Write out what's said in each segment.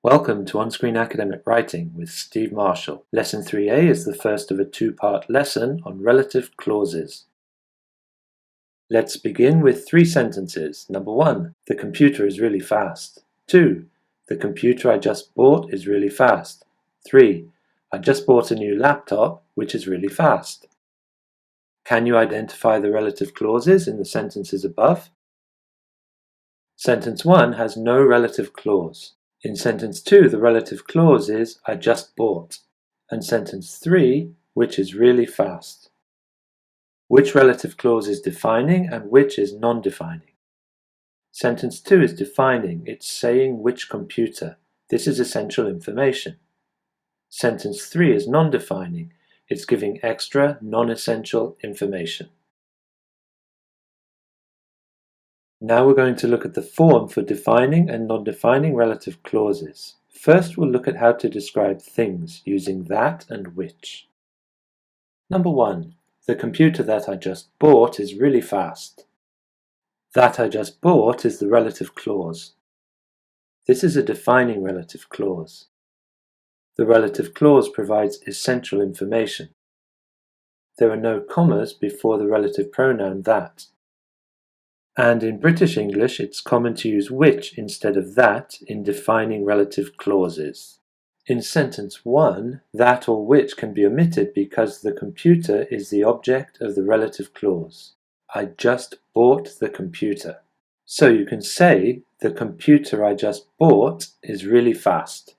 Welcome to OnScreen Academic Writing with Steve Marshall. Lesson 3A is the first of a two-part lesson on relative clauses. Let's begin with three sentences. Number 1, the computer is really fast. 2, the computer I just bought is really fast. 3, I just bought a new laptop which is really fast. Can you identify the relative clauses in the sentences above? Sentence 1 has no relative clause. In sentence 2, the relative clause is I just bought, and sentence 3, which is really fast. Which relative clause is defining and which is non-defining? Sentence 2 is defining, it's saying which computer. This is essential information. Sentence 3 is non-defining, it's giving extra, non-essential information. Now we're going to look at the form for defining and non-defining relative clauses. First, we'll look at how to describe things using that and which. Number 1, the computer that I just bought is really fast. That I just bought is the relative clause. This is a defining relative clause. The relative clause provides essential information. There are no commas before the relative pronoun that. And in British English, it's common to use which instead of that in defining relative clauses. In sentence 1, that or which can be omitted because the computer is the object of the relative clause. I just bought the computer. So you can say, the computer I just bought is really fast.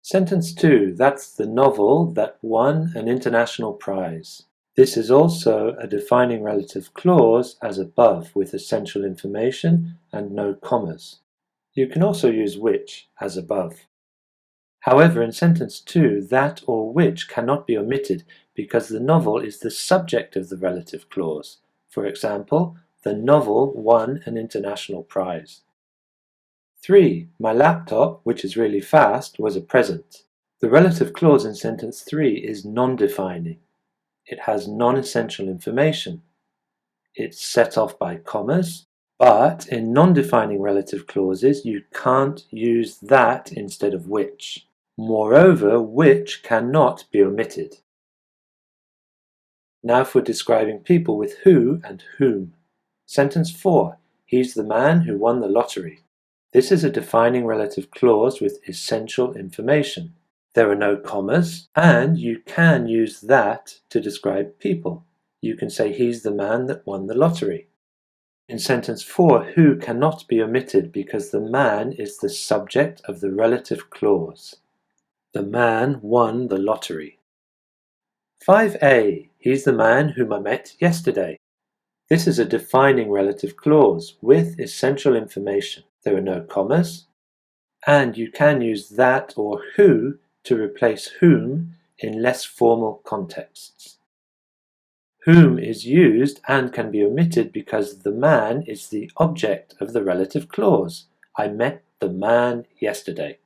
Sentence 2, that's the novel that won an international prize. This is also a defining relative clause as above with essential information and no commas. You can also use which as above. However, in sentence 2, that or which cannot be omitted because the novel is the subject of the relative clause. For example, the novel won an international prize. 3. My laptop, which is really fast, was a present. The relative clause in sentence 3 is non-defining. It has non-essential information. It's set off by commas, but in non-defining relative clauses you can't use that instead of which. Moreover, which cannot be omitted. Now for describing people with who and whom. Sentence 4, he's the man who won the lottery. This is a defining relative clause with essential information. There are no commas, and you can use that to describe people. You can say he's the man that won the lottery. In sentence 4, who cannot be omitted because the man is the subject of the relative clause. The man won the lottery. 5a, he's the man whom I met yesterday. This is a defining relative clause with essential information. There are no commas, and you can use that or who to replace whom in less formal contexts. Whom is used and can be omitted because the man is the object of the relative clause. I met the man yesterday.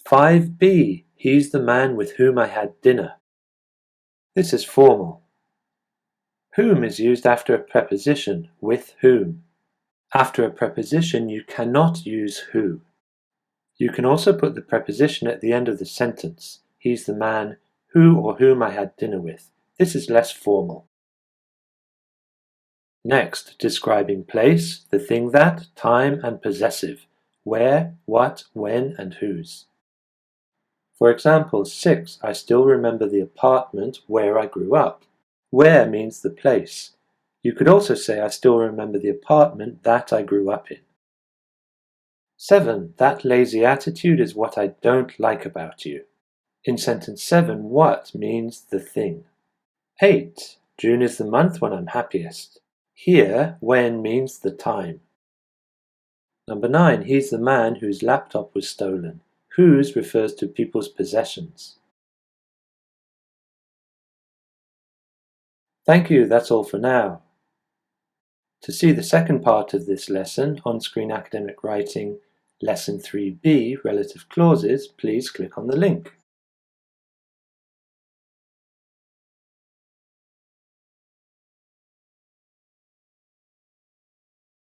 5b, he's the man with whom I had dinner. This is formal. Whom is used after a preposition, with whom. After a preposition, you cannot use who. You can also put the preposition at the end of the sentence. He's the man who or whom I had dinner with. This is less formal. Next, describing place, the thing that, time and possessive. Where, what, when and whose. For example, 6, I still remember the apartment where I grew up. Where means the place. You could also say I still remember the apartment that I grew up in. 7. That lazy attitude is what I don't like about you. In sentence 7, what means the thing. 8. June is the month when I'm happiest. Here, when means the time. Number 9. He's the man whose laptop was stolen. Whose refers to people's possessions. Thank you, that's all for now. To see the second part of this lesson, On-Screen Academic Writing, Lesson 3b, Relative Clauses, please click on the link.